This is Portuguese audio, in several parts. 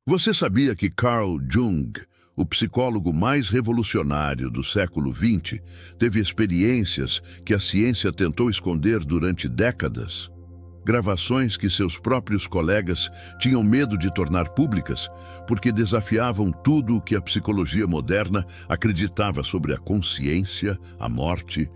Você sabia que Carl Jung, o psicólogo mais revolucionário do século XX, teve experiências que a ciência tentou esconder durante décadas? Gravações que seus próprios colegas tinham medo de tornar públicas porque desafiavam tudo o que a psicologia moderna acreditava sobre a consciência, a morte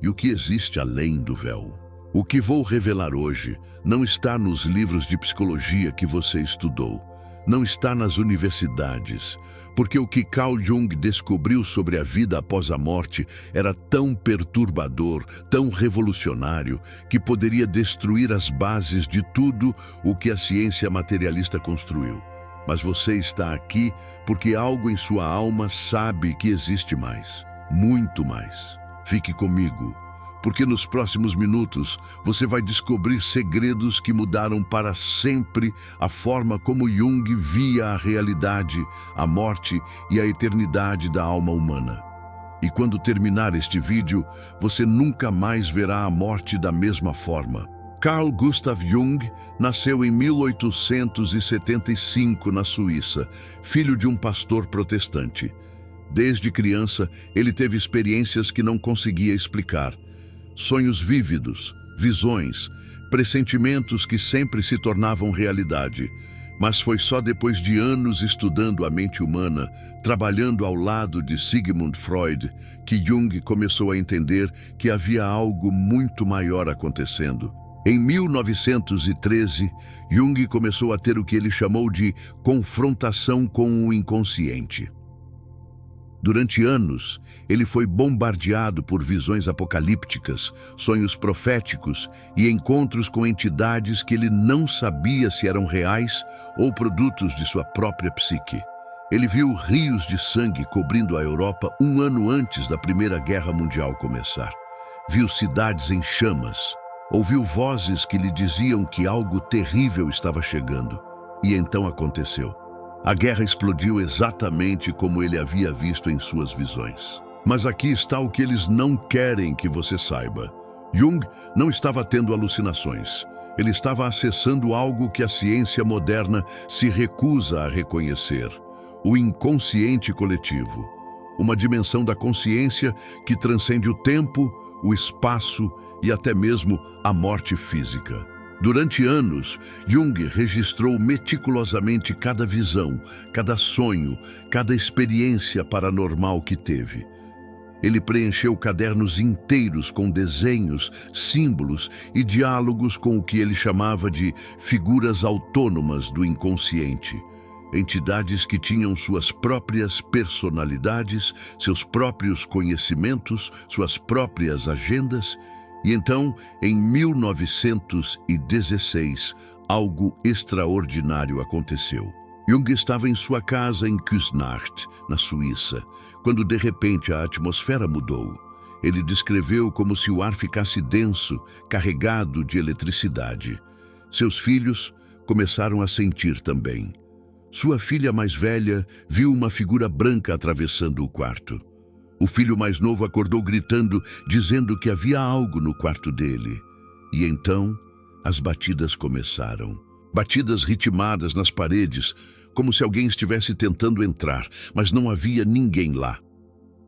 e o que existe além do véu. O que vou revelar hoje não está nos livros de psicologia que você estudou. Não está nas universidades, porque o que Carl Jung descobriu sobre a vida após a morte era tão perturbador, tão revolucionário, que poderia destruir as bases de tudo o que a ciência materialista construiu. Mas você está aqui porque algo em sua alma sabe que existe mais, muito mais. Fique comigo, porque nos próximos minutos você vai descobrir segredos que mudaram para sempre a forma como Jung via a realidade, a morte e a eternidade da alma humana. E quando terminar este vídeo, você nunca mais verá a morte da mesma forma. Carl Gustav Jung nasceu em 1875 na Suíça, filho de um pastor protestante. Desde criança, ele teve experiências que não conseguia explicar. Sonhos vívidos, visões, pressentimentos que sempre se tornavam realidade. Mas foi só depois de anos estudando a mente humana, trabalhando ao lado de Sigmund Freud, que Jung começou a entender que havia algo muito maior acontecendo. Em 1913, Jung começou a ter o que ele chamou de confrontação com o inconsciente. Durante anos, ele foi bombardeado por visões apocalípticas, sonhos proféticos e encontros com entidades que ele não sabia se eram reais ou produtos de sua própria psique. Ele viu rios de sangue cobrindo a Europa um ano antes da Primeira Guerra Mundial começar. Viu cidades em chamas. Ouviu vozes que lhe diziam que algo terrível estava chegando. E então aconteceu. A guerra explodiu exatamente como ele havia visto em suas visões. Mas aqui está o que eles não querem que você saiba. Jung não estava tendo alucinações. Ele estava acessando algo que a ciência moderna se recusa a reconhecer: o inconsciente coletivo. Uma dimensão da consciência que transcende o tempo, o espaço e até mesmo a morte física. Durante anos, Jung registrou meticulosamente cada visão, cada sonho, cada experiência paranormal que teve. Ele preencheu cadernos inteiros com desenhos, símbolos e diálogos com o que ele chamava de figuras autônomas do inconsciente. Entidades que tinham suas próprias personalidades, seus próprios conhecimentos, suas próprias agendas. E então, em 1916, algo extraordinário aconteceu. Jung estava em sua casa em Küsnacht, na Suíça, quando de repente a atmosfera mudou. Ele descreveu como se o ar ficasse denso, carregado de eletricidade. Seus filhos começaram a sentir também. Sua filha mais velha viu uma figura branca atravessando o quarto. O filho mais novo acordou gritando, dizendo que havia algo no quarto dele. E então, as batidas começaram. Batidas ritmadas nas paredes, como se alguém estivesse tentando entrar, mas não havia ninguém lá.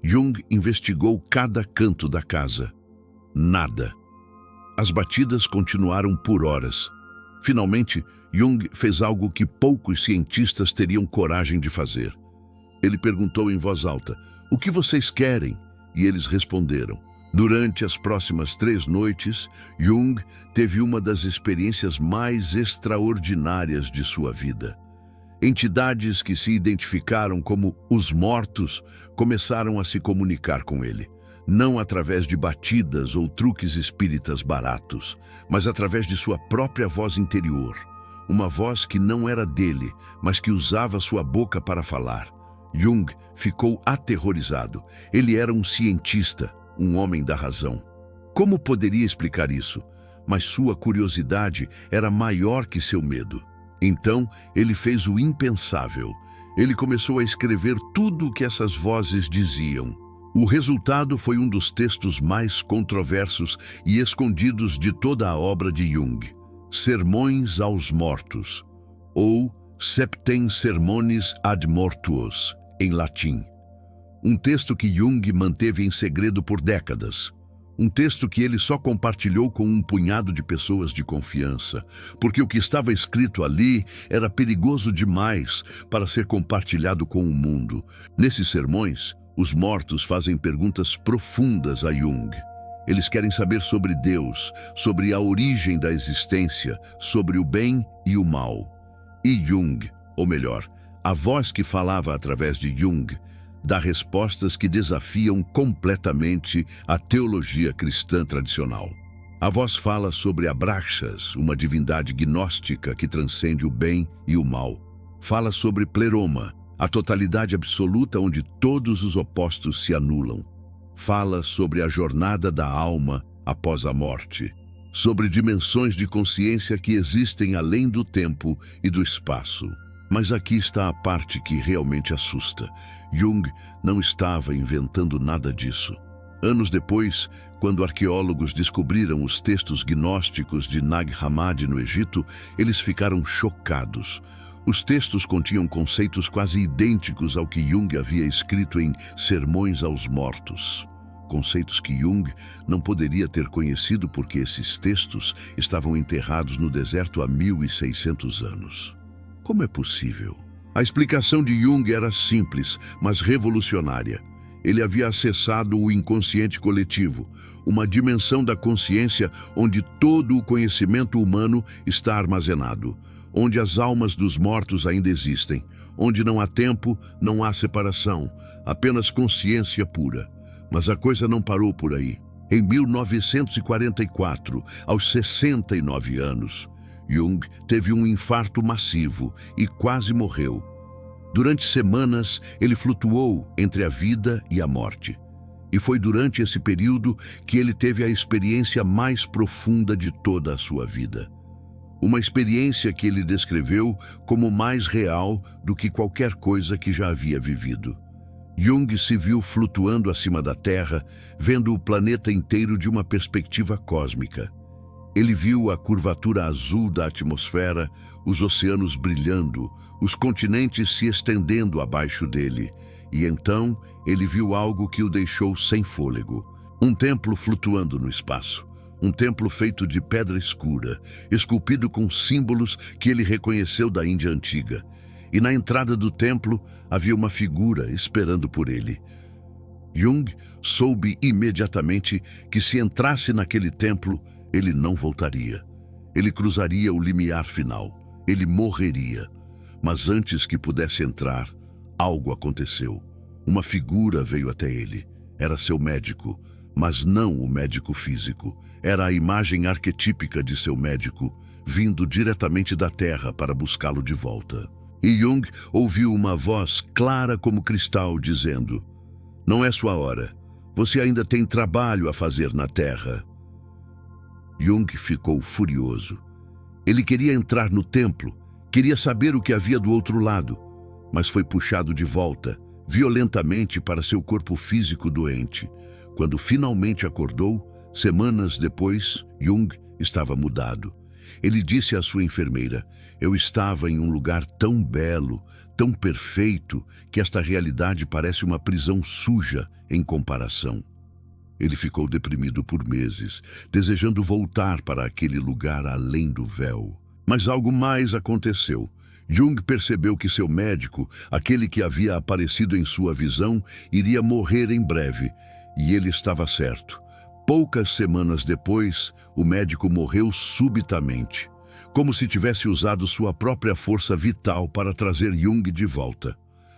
Jung investigou cada canto da casa. Nada. As batidas continuaram por horas. Finalmente, Jung fez algo que poucos cientistas teriam coragem de fazer. Ele perguntou em voz alta: "O que vocês querem?" E eles responderam. Durante as próximas 3 noites, Jung teve uma das experiências mais extraordinárias de sua vida. Entidades que se identificaram como os mortos começaram a se comunicar com ele. Não através de batidas ou truques espíritas baratos, mas através de sua própria voz interior. Uma voz que não era dele, mas que usava sua boca para falar. Jung ficou aterrorizado. Ele era um cientista, um homem da razão. Como poderia explicar isso? Mas sua curiosidade era maior que seu medo. Então, ele fez o impensável. Ele começou a escrever tudo o que essas vozes diziam. O resultado foi um dos textos mais controversos e escondidos de toda a obra de Jung: Sermões aos Mortos, ou Septem Sermones ad Mortuos, em latim. Um texto que Jung manteve em segredo por décadas. Um texto que ele só compartilhou com um punhado de pessoas de confiança, porque o que estava escrito ali era perigoso demais para ser compartilhado com o mundo. Nesses sermões, os mortos fazem perguntas profundas a Jung. Eles querem saber sobre Deus, sobre a origem da existência, sobre o bem e o mal. E Jung, ou melhor, a voz que falava através de Jung, dá respostas que desafiam completamente a teologia cristã tradicional. A voz fala sobre Abraxas, uma divindade gnóstica que transcende o bem e o mal. Fala sobre Pleroma, a totalidade absoluta onde todos os opostos se anulam. Fala sobre a jornada da alma após a morte, sobre dimensões de consciência que existem além do tempo e do espaço. Mas aqui está a parte que realmente assusta. Jung não estava inventando nada disso. Anos depois, quando arqueólogos descobriram os textos gnósticos de Nag Hammadi no Egito, eles ficaram chocados. Os textos continham conceitos quase idênticos ao que Jung havia escrito em Sermões aos Mortos. Conceitos que Jung não poderia ter conhecido porque esses textos estavam enterrados no deserto há 1600 anos. Como é possível? A explicação de Jung era simples, mas revolucionária. Ele havia acessado o inconsciente coletivo, uma dimensão da consciência onde todo o conhecimento humano está armazenado, onde as almas dos mortos ainda existem, onde não há tempo, não há separação, apenas consciência pura. Mas a coisa não parou por aí. Em 1944, aos 69 anos, Jung teve um infarto massivo e quase morreu. Durante semanas, ele flutuou entre a vida e a morte. E foi durante esse período que ele teve a experiência mais profunda de toda a sua vida. Uma experiência que ele descreveu como mais real do que qualquer coisa que já havia vivido. Jung se viu flutuando acima da Terra, vendo o planeta inteiro de uma perspectiva cósmica. Ele viu a curvatura azul da atmosfera, os oceanos brilhando, os continentes se estendendo abaixo dele. E então ele viu algo que o deixou sem fôlego. Um templo flutuando no espaço. Um templo feito de pedra escura, esculpido com símbolos que ele reconheceu da Índia antiga. E na entrada do templo havia uma figura esperando por ele. Jung soube imediatamente que se entrasse naquele templo, ele não voltaria. Ele cruzaria o limiar final. Ele morreria. Mas antes que pudesse entrar, algo aconteceu. Uma figura veio até ele. Era seu médico, mas não o médico físico. Era a imagem arquetípica de seu médico, vindo diretamente da terra para buscá-lo de volta. E Jung ouviu uma voz clara como cristal dizendo: "Não é sua hora. Você ainda tem trabalho a fazer na terra." Jung ficou furioso. Ele queria entrar no templo, queria saber o que havia do outro lado, mas foi puxado de volta, violentamente, para seu corpo físico doente. Quando finalmente acordou, semanas depois, Jung estava mudado. Ele disse à sua enfermeira: "Eu estava em um lugar tão belo, tão perfeito, que esta realidade parece uma prisão suja em comparação." Ele ficou deprimido por meses, desejando voltar para aquele lugar além do véu. Mas algo mais aconteceu. Jung percebeu que seu médico, aquele que havia aparecido em sua visão, iria morrer em breve. E ele estava certo. Poucas semanas depois, o médico morreu subitamente, como se tivesse usado sua própria força vital para trazer Jung de volta.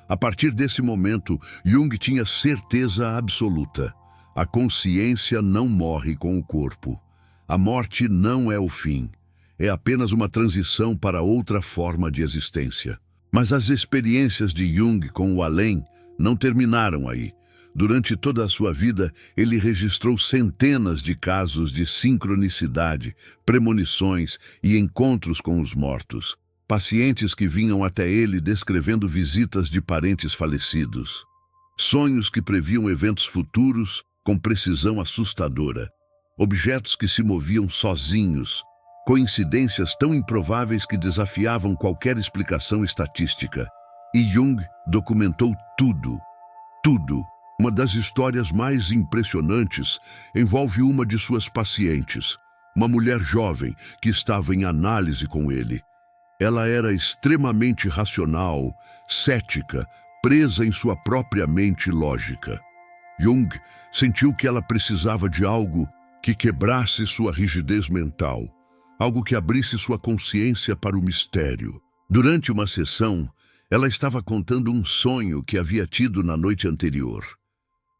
A partir desse momento, Jung tinha certeza absoluta. A consciência não morre com o corpo. A morte não é o fim. É apenas uma transição para outra forma de existência. Mas as experiências de Jung com o além não terminaram aí. Durante toda a sua vida, ele registrou centenas de casos de sincronicidade, premonições e encontros com os mortos. Pacientes que vinham até ele descrevendo visitas de parentes falecidos. Sonhos que previam eventos futuros com precisão assustadora. Objetos que se moviam sozinhos, coincidências tão improváveis que desafiavam qualquer explicação estatística. E Jung documentou tudo, tudo. Uma das histórias mais impressionantes envolve uma de suas pacientes, uma mulher jovem que estava em análise com ele. Ela era extremamente racional, cética, presa em sua própria mente lógica. Jung sentiu que ela precisava de algo que quebrasse sua rigidez mental, algo que abrisse sua consciência para o mistério. Durante uma sessão, ela estava contando um sonho que havia tido na noite anterior.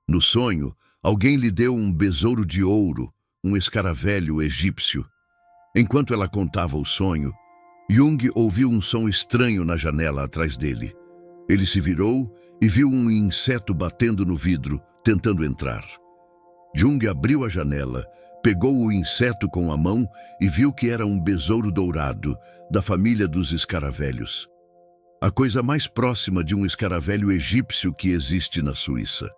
No sonho, alguém lhe deu um besouro de ouro, um escaravelho egípcio. Enquanto ela contava o sonho, Jung ouviu um som estranho na janela atrás dele. Ele se virou e viu um inseto batendo no vidro, tentando entrar. Jung abriu a janela, pegou o inseto com a mão e viu que era um besouro dourado, da família dos escaravelhos. A coisa mais próxima de um escaravelho egípcio que existe na Suíça.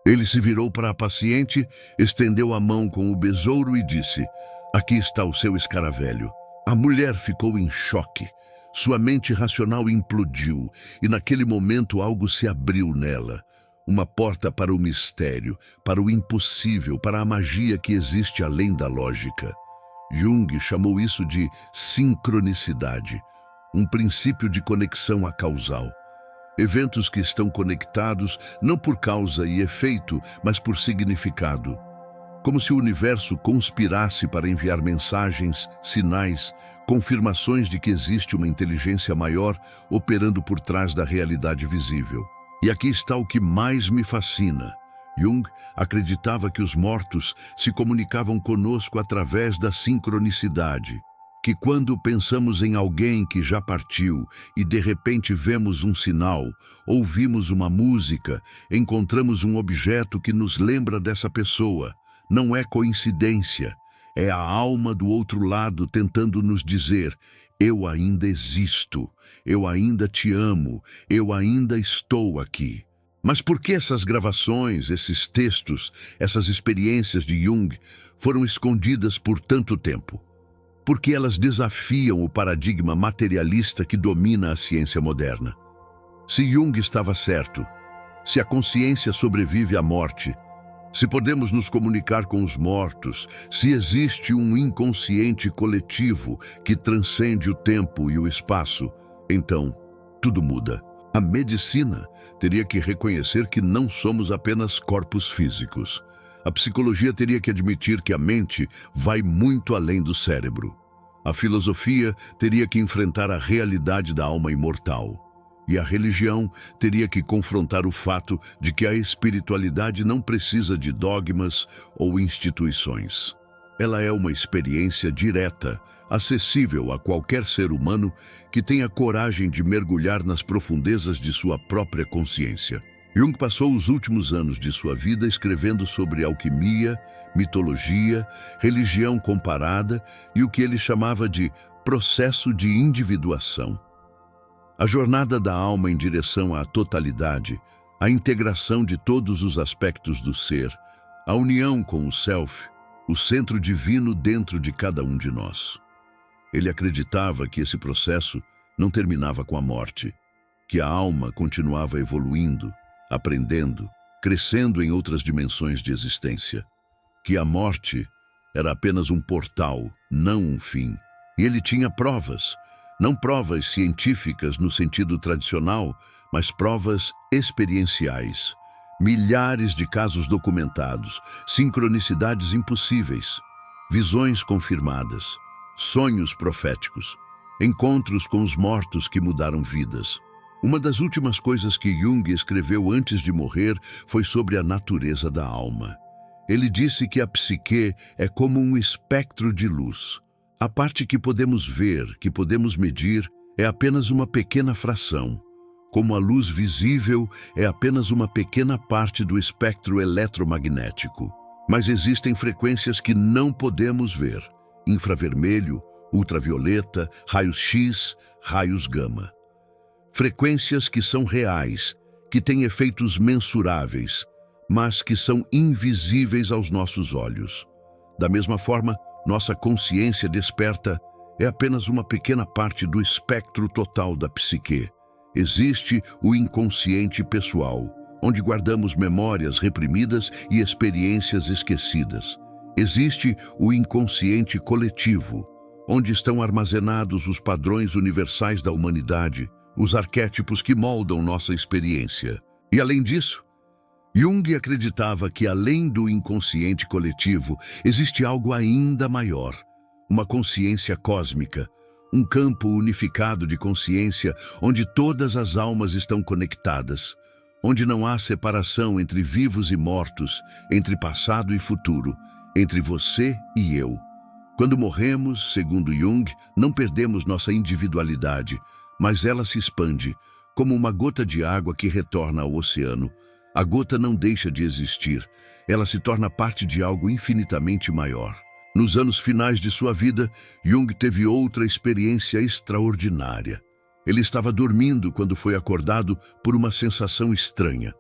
Ele se virou para a paciente, estendeu a mão com o besouro e disse: "Aqui está o seu escaravelho." A mulher ficou em choque. Sua mente racional implodiu e naquele momento algo se abriu nela. Uma porta para o mistério, para o impossível, para a magia que existe além da lógica. Jung chamou isso de sincronicidade, um princípio de conexão acausal. Eventos que estão conectados não por causa e efeito, mas por significado. Como se o universo conspirasse para enviar mensagens, sinais, confirmações de que existe uma inteligência maior operando por trás da realidade visível. E aqui está o que mais me fascina. Jung acreditava que os mortos se comunicavam conosco através da sincronicidade, que quando pensamos em alguém que já partiu e de repente vemos um sinal, ouvimos uma música, encontramos um objeto que nos lembra dessa pessoa, não é coincidência, é a alma do outro lado tentando nos dizer: eu ainda existo, eu ainda te amo, eu ainda estou aqui. Mas por que essas gravações, esses textos, essas experiências de Jung foram escondidas por tanto tempo? Porque elas desafiam o paradigma materialista que domina a ciência moderna. Se Jung estava certo, se a consciência sobrevive à morte, se podemos nos comunicar com os mortos, se existe um inconsciente coletivo que transcende o tempo e o espaço, então tudo muda. A medicina teria que reconhecer que não somos apenas corpos físicos. A psicologia teria que admitir que a mente vai muito além do cérebro. A filosofia teria que enfrentar a realidade da alma imortal. E a religião teria que confrontar o fato de que a espiritualidade não precisa de dogmas ou instituições. Ela é uma experiência direta, acessível a qualquer ser humano que tenha coragem de mergulhar nas profundezas de sua própria consciência. Jung passou os últimos anos de sua vida escrevendo sobre alquimia, mitologia, religião comparada e o que ele chamava de processo de individuação. A jornada da alma em direção à totalidade, a integração de todos os aspectos do ser, a união com o Self, o centro divino dentro de cada um de nós. Ele acreditava que esse processo não terminava com a morte, que a alma continuava evoluindo, aprendendo, crescendo em outras dimensões de existência, que a morte era apenas um portal, não um fim. E ele tinha provas, não provas científicas no sentido tradicional, mas provas experienciais. Milhares de casos documentados, sincronicidades impossíveis, visões confirmadas, sonhos proféticos, encontros com os mortos que mudaram vidas. Uma das últimas coisas que Jung escreveu antes de morrer foi sobre a natureza da alma. Ele disse que a psique é como um espectro de luz. A parte que podemos ver, que podemos medir, é apenas uma pequena fração. Como a luz visível é apenas uma pequena parte do espectro eletromagnético. Mas existem frequências que não podemos ver: infravermelho, ultravioleta, raios-x, raios gama. Frequências que são reais, que têm efeitos mensuráveis, mas que são invisíveis aos nossos olhos. Da mesma forma, nossa consciência desperta é apenas uma pequena parte do espectro total da psique. Existe o inconsciente pessoal, onde guardamos memórias reprimidas e experiências esquecidas. Existe o inconsciente coletivo, onde estão armazenados os padrões universais da humanidade, os arquétipos que moldam nossa experiência. E além disso, Jung acreditava que além do inconsciente coletivo, existe algo ainda maior, uma consciência cósmica, um campo unificado de consciência onde todas as almas estão conectadas, onde não há separação entre vivos e mortos, entre passado e futuro, entre você e eu. Quando morremos, segundo Jung, não perdemos nossa individualidade, mas ela se expande, como uma gota de água que retorna ao oceano. A gota não deixa de existir, ela se torna parte de algo infinitamente maior. Nos anos finais de sua vida, Jung teve outra experiência extraordinária. Ele estava dormindo quando foi acordado por uma sensação estranha.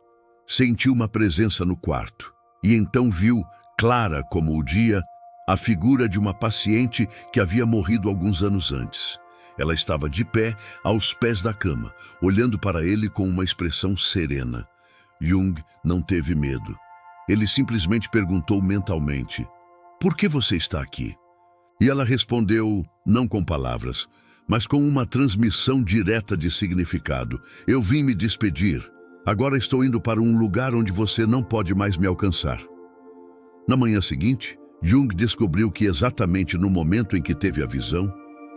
Sentiu uma presença no quarto e então viu, clara como o dia, a figura de uma paciente que havia morrido alguns anos antes. Ela estava de pé, aos pés da cama, olhando para ele com uma expressão serena. Jung não teve medo. Ele simplesmente perguntou mentalmente: "Por que você está aqui?" E ela respondeu, não com palavras, mas com uma transmissão direta de significado: "Eu vim me despedir. Agora estou indo para um lugar onde você não pode mais me alcançar." Na manhã seguinte, Jung descobriu que exatamente no momento em que teve a visão,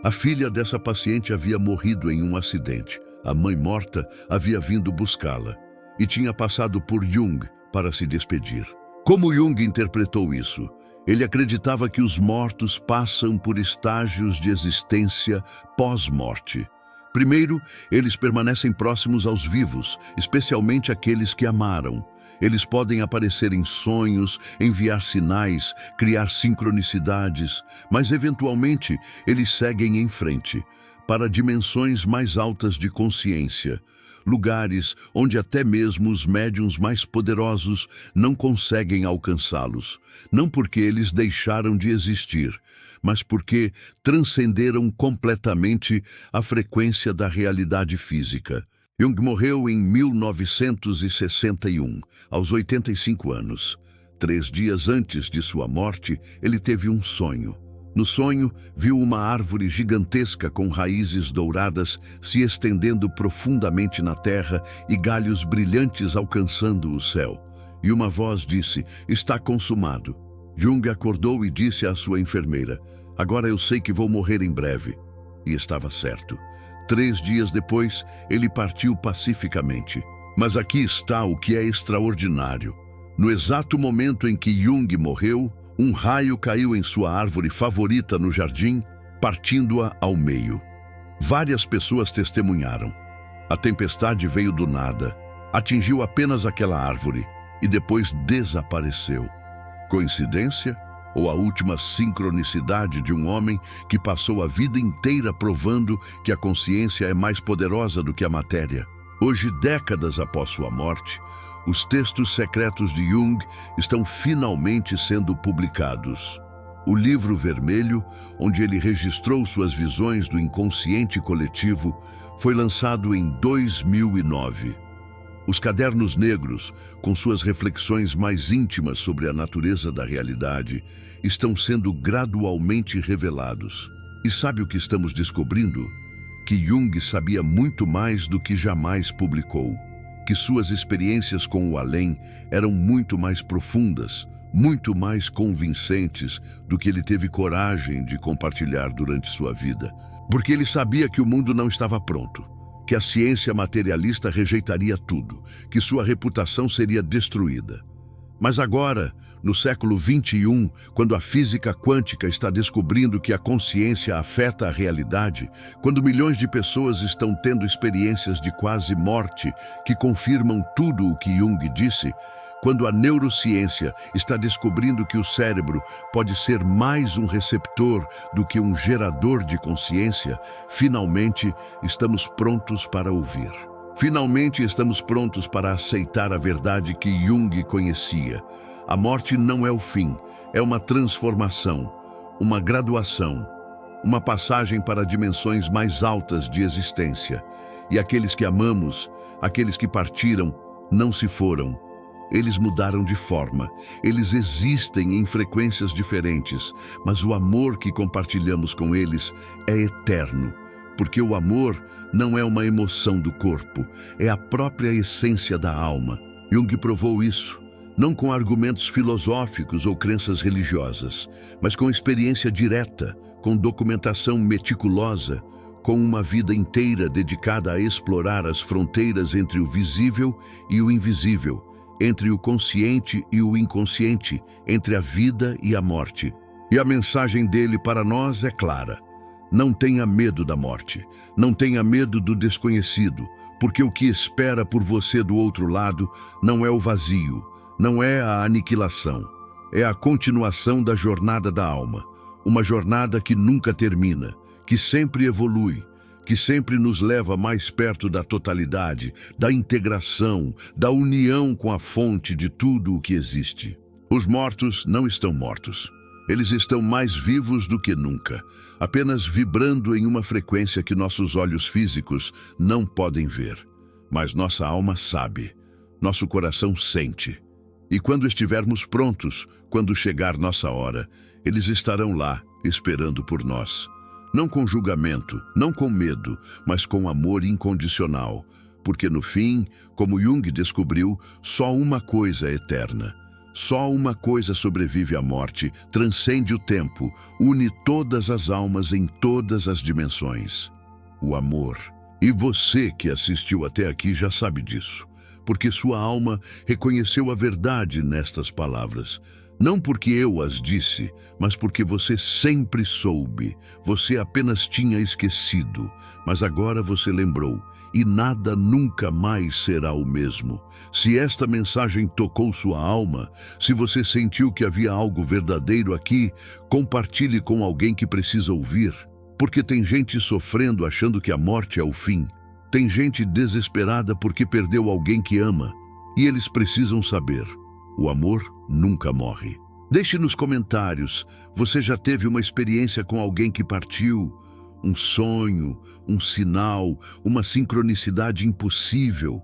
a filha dessa paciente havia morrido em um acidente. A mãe morta havia vindo buscá-la e tinha passado por Jung para se despedir. Como Jung interpretou isso? Ele acreditava que os mortos passam por estágios de existência pós-morte. Primeiro, eles permanecem próximos aos vivos, especialmente aqueles que amaram. Eles podem aparecer em sonhos, enviar sinais, criar sincronicidades, mas eventualmente eles seguem em frente, para dimensões mais altas de consciência, lugares onde até mesmo os médiuns mais poderosos não conseguem alcançá-los, não porque eles deixaram de existir, mas porque transcenderam completamente a frequência da realidade física. Jung morreu em 1961, aos 85 anos. 3 dias antes de sua morte, ele teve um sonho. No sonho, viu uma árvore gigantesca com raízes douradas se estendendo profundamente na terra e galhos brilhantes alcançando o céu. E uma voz disse: "Está consumado." Jung acordou e disse à sua enfermeira: "Agora eu sei que vou morrer em breve." E estava certo. 3 dias depois, ele partiu pacificamente. Mas aqui está o que é extraordinário. No exato momento em que Jung morreu, um raio caiu em sua árvore favorita no jardim, partindo-a ao meio. Várias pessoas testemunharam. A tempestade veio do nada, atingiu apenas aquela árvore e depois desapareceu. Coincidência? Ou a última sincronicidade de um homem que passou a vida inteira provando que a consciência é mais poderosa do que a matéria? Hoje, décadas após sua morte, os textos secretos de Jung estão finalmente sendo publicados. O livro vermelho, onde ele registrou suas visões do inconsciente coletivo, foi lançado em 2009. Os cadernos negros, com suas reflexões mais íntimas sobre a natureza da realidade, estão sendo gradualmente revelados. E sabe o que estamos descobrindo? Que Jung sabia muito mais do que jamais publicou. Que suas experiências com o além eram muito mais profundas, muito mais convincentes do que ele teve coragem de compartilhar durante sua vida. Porque ele sabia que o mundo não estava pronto, que a ciência materialista rejeitaria tudo, que sua reputação seria destruída. Mas agora, no século XXI, quando a física quântica está descobrindo que a consciência afeta a realidade, quando milhões de pessoas estão tendo experiências de quase morte que confirmam tudo o que Jung disse, quando a neurociência está descobrindo que o cérebro pode ser mais um receptor do que um gerador de consciência, finalmente estamos prontos para ouvir. Finalmente estamos prontos para aceitar a verdade que Jung conhecia. A morte não é o fim, é uma transformação, uma graduação. uma passagem para dimensões mais altas de existência. E aqueles que amamos, aqueles que partiram, não se foram. Eles mudaram de forma, eles existem em frequências diferentes, mas o amor que compartilhamos com eles é eterno, porque o amor não é uma emoção do corpo, é a própria essência da alma. Jung provou isso, não com argumentos filosóficos ou crenças religiosas, mas com experiência direta, com documentação meticulosa, com uma vida inteira dedicada a explorar as fronteiras entre o visível e o invisível, entre o consciente e o inconsciente, entre a vida e a morte. E a mensagem dele para nós é clara: não tenha medo da morte, não tenha medo do desconhecido, porque o que espera por você do outro lado não é o vazio, não é a aniquilação, é a continuação da jornada da alma, uma jornada que nunca termina, que sempre evolui, que sempre nos leva mais perto da totalidade, da integração, da união com a fonte de tudo o que existe. Os mortos não estão mortos. Eles estão mais vivos do que nunca, apenas vibrando em uma frequência que nossos olhos físicos não podem ver. Mas nossa alma sabe, nosso coração sente. E quando estivermos prontos, quando chegar nossa hora, eles estarão lá, esperando por nós. Não com julgamento, não com medo, mas com amor incondicional. Porque no fim, como Jung descobriu, só uma coisa é eterna. Só uma coisa sobrevive à morte, transcende o tempo, une todas as almas em todas as dimensões: o amor. E você que assistiu até aqui já sabe disso, porque sua alma reconheceu a verdade nestas palavras. Não porque eu as disse, mas porque você sempre soube. Você apenas tinha esquecido, mas agora você lembrou. E nada nunca mais será o mesmo. Se esta mensagem tocou sua alma, se você sentiu que havia algo verdadeiro aqui, compartilhe com alguém que precisa ouvir. Porque tem gente sofrendo achando que a morte é o fim. Tem gente desesperada porque perdeu alguém que ama. E eles precisam saber: o amor nunca morre. Deixe nos comentários, você já teve uma experiência com alguém que partiu? Um sonho, um sinal, uma sincronicidade impossível?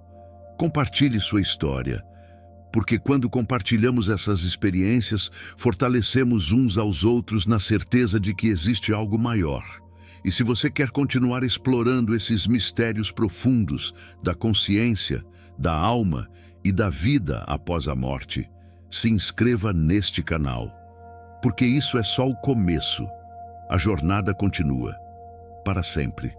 Compartilhe sua história, porque quando compartilhamos essas experiências, fortalecemos uns aos outros na certeza de que existe algo maior. E se você quer continuar explorando esses mistérios profundos da consciência, da alma e da vida após a morte, se inscreva neste canal, porque isso é só o começo. A jornada continua, para sempre.